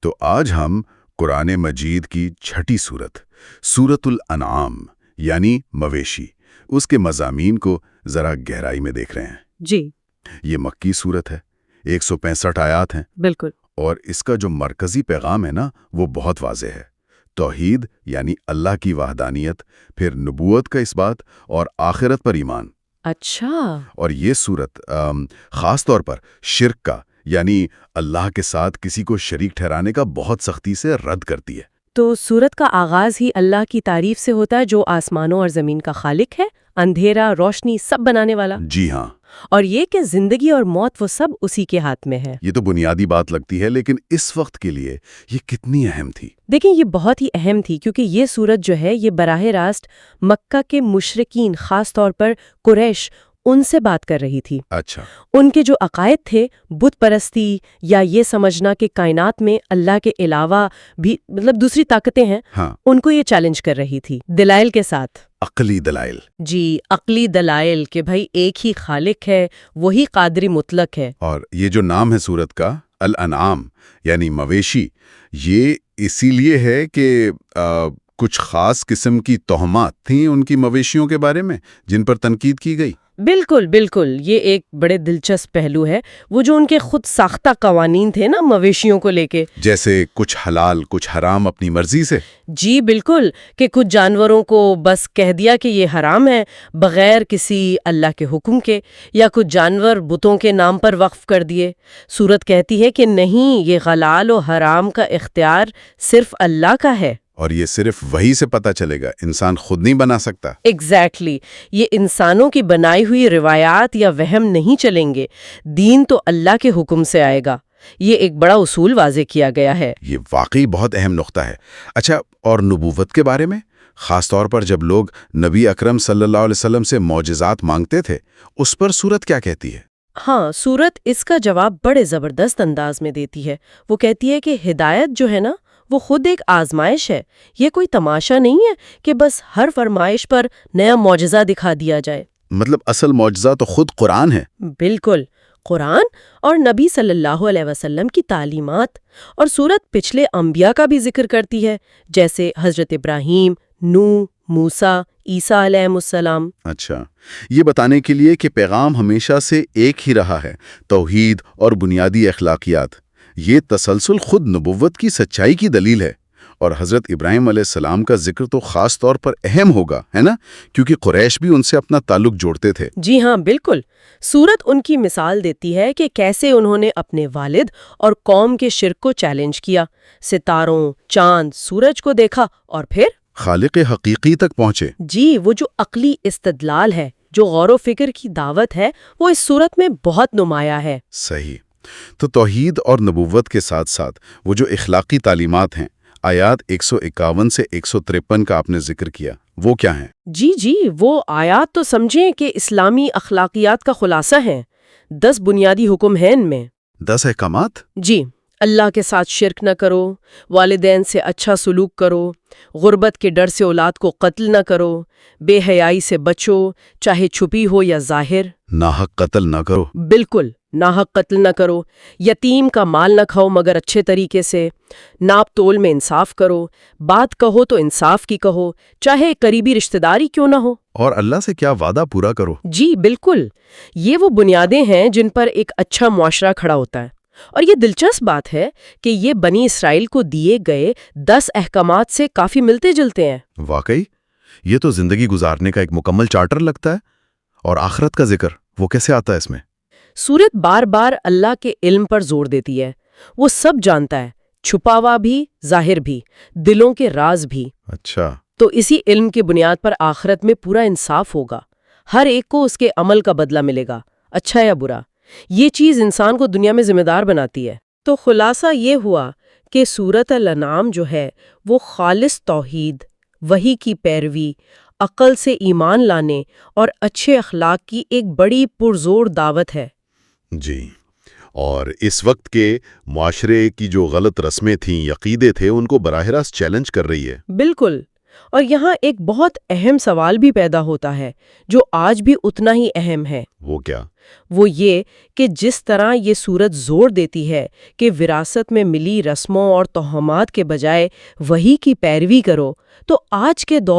تو آج ہم قرآن مجید کی چھٹی سورت سورۃ الانعام یعنی مویشی اس کے مضامین کو ذرا گہرائی میں دیکھ رہے ہیں۔ جی یہ مکی سورت ہے، 165 آیات ہیں، بالکل۔ اور اس کا جو مرکزی پیغام ہے نا وہ بہت واضح ہے۔ توحید یعنی اللہ کی وحدانیت، پھر نبوت کا اس بات اور آخرت پر ایمان۔ اچھا۔ اور یہ سورت خاص طور پر شرک کا یعنی اللہ کے ساتھ کسی کو شریک ٹھہرانے کا بہت سختی سے رد کرتی ہے۔ تو سورت کا آغاز ہی اللہ کی تعریف سے ہوتا ہے جو آسمانوں اور زمین کا خالق ہے، اندھیرا روشنی سب بنانے والا۔ جی ہاں، اور یہ کہ زندگی اور موت وہ سب اسی کے ہاتھ میں ہے۔ یہ تو بنیادی بات لگتی ہے، لیکن اس وقت کے لیے یہ کتنی اہم تھی؟ دیکھیں یہ بہت ہی اہم تھی کیونکہ یہ سورت جو ہے یہ براہ راست مکہ کے مشرکین خاص طور پر قریش ان سے بات کر رہی تھی۔ اچھا، ان کے جو عقائد تھے بت پرستی یا یہ سمجھنا کہ کائنات میں اللہ کے علاوہ بھی دوسری طاقتیں ہیں، ہاں، ان کو یہ چیلنج کر رہی تھی دلائل کے ساتھ۔ عقلی دلائل۔ جی، عقلی دلائل کہ بھائی ایک ہی خالق ہے، وہی قادری مطلق ہے۔ اور یہ جو نام ہے سورت کا الانعام یعنی مویشی، یہ اسی لیے ہے کہ کچھ خاص قسم کی توہمات تھیں ان کی مویشیوں کے بارے میں جن پر تنقید کی گئی۔ بالکل بالکل، یہ ایک بڑے دلچسپ پہلو ہے، وہ جو ان کے خود ساختہ قوانین تھے نا مویشیوں کو لے کے، جیسے کچھ حلال کچھ حرام اپنی مرضی سے۔ جی بالکل، کہ کچھ جانوروں کو بس کہہ دیا کہ یہ حرام ہے بغیر کسی اللہ کے حکم کے، یا کچھ جانور بتوں کے نام پر وقف کر دیے۔ سورت کہتی ہے کہ نہیں، یہ حلال و حرام کا اختیار صرف اللہ کا ہے۔ اور یہ صرف وہی سے پتہ چلے گا، انسان خود نہیں بنا سکتا۔ ایگزیکٹلی، یہ انسانوں کی بنائی ہوئی روایات یا وہم نہیں چلیں گے، دین تو اللہ کے حکم سے آئے گا۔ یہ ایک بڑا اصول واضح کیا گیا ہے۔ یہ واقعی بہت اہم نقطہ ہے۔ اچھا، اور نبوت کے بارے میں خاص طور پر جب لوگ نبی اکرم صلی اللہ علیہ وسلم سے معجزات مانگتے تھے، اس پر سورت کیا کہتی ہے؟ ہاں، سورت اس کا جواب بڑے زبردست انداز میں دیتی ہے۔ وہ کہتی ہے کہ ہدایت جو ہے نا وہ خود ایک آزمائش ہے، یہ کوئی تماشا نہیں ہے کہ بس ہر فرمائش پر نیا معجزہ دکھا دیا جائے۔ مطلب اصل معجزہ تو خود قرآن ہے۔ بالکل، قرآن اور نبی صلی اللہ علیہ وسلم کی تعلیمات۔ اور سورت پچھلے انبیاء کا بھی ذکر کرتی ہے، جیسے حضرت ابراہیم، نوح، موسیٰ، عیسیٰ علیہ السلام۔ اچھا، یہ بتانے کے لیے کہ پیغام ہمیشہ سے ایک ہی رہا ہے، توحید اور بنیادی اخلاقیات۔ یہ تسلسل خود نبوت کی سچائی کی دلیل ہے۔ اور حضرت ابراہیم علیہ السلام کا ذکر تو خاص طور پر اہم ہوگا، ہے نا، کیونکہ قریش بھی ان سے اپنا تعلق جوڑتے تھے۔ جی ہاں بالکل، سورت ان کی مثال دیتی ہے کہ کیسے انہوں نے اپنے والد اور قوم کے شرک کو چیلنج کیا، ستاروں، چاند، سورج کو دیکھا اور پھر خالق حقیقی تک پہنچے۔ جی، وہ جو عقلی استدلال ہے، جو غور و فکر کی دعوت ہے، وہ اس سورت میں بہت نمایاں ہے۔ صحیح۔ تو توحید اور نبوت کے ساتھ ساتھ وہ جو اخلاقی تعلیمات ہیں، آیات 151 سے 153 کا آپ نے ذکر کیا، وہ کیا ہیں؟ جی، وہ آیات تو سمجھیں کہ اسلامی اخلاقیات کا خلاصہ ہیں۔ 10 بنیادی حکم ہیں ان میں۔ 10 احکامات؟ جی، اللہ کے ساتھ شرک نہ کرو، والدین سے اچھا سلوک کرو، غربت کے ڈر سے اولاد کو قتل نہ کرو، بے حیائی سے بچو، چاہے چھپی ہو یا ظاہر، ناحق قتل نہ کرو۔ بالکل، ناحق قتل نہ کرو، یتیم کا مال نہ کھاؤ مگر اچھے طریقے سے، ناپ تول میں انصاف کرو، بات کہو تو انصاف کی کہو، چاہے قریبی رشتہ داری کیوں نہ ہو، اور اللہ سے کیا وعدہ پورا کرو۔ جی بالکل، یہ وہ بنیادیں ہیں جن پر ایک اچھا معاشرہ کھڑا ہوتا ہے۔ اور یہ دلچسپ بات ہے کہ یہ بنی اسرائیل کو دیے گئے 10 احکامات سے کافی ملتے جلتے ہیں۔ واقعی یہ تو زندگی گزارنے کا ایک مکمل چارٹر لگتا ہے۔ اور آخرت کا ذکر وہ کیسے آتا ہے اس میں؟ سورت بار بار اللہ کے علم پر زور دیتی ہے، وہ سب جانتا ہے، چھپا ہوا بھی، ظاہر بھی، دلوں کے راز بھی۔ اچھا، تو اسی علم کی بنیاد پر آخرت میں پورا انصاف ہوگا، ہر ایک کو اس کے عمل کا بدلہ ملے گا، اچھا یا برا۔ یہ چیز انسان کو دنیا میں ذمہ دار بناتی ہے۔ تو خلاصہ یہ ہوا کہ سورۃ الانعام جو ہے وہ خالص توحید، وحی کی پیروی، عقل سے ایمان لانے اور اچھے اخلاق کی ایک بڑی پرزور دعوت ہے۔ جی، اور اس وقت کے معاشرے کی جو غلط رسمیں تھیں، عقیدے تھے، ان کو براہ راست چیلنج کر رہی ہے۔ بالکل، اور یہاں ایک بہت اہم سوال بھی پیدا ہوتا ہے جو آج بھی اتنا ہی اہم ہے۔ وہ کیا؟ وہ یہ کہ جس طرح یہ سورت زور دیتی ہے کہ وراثت میں ملی رسموں اور توہمات کے بجائے وحی کی پیروی کرو، تو آج کے دور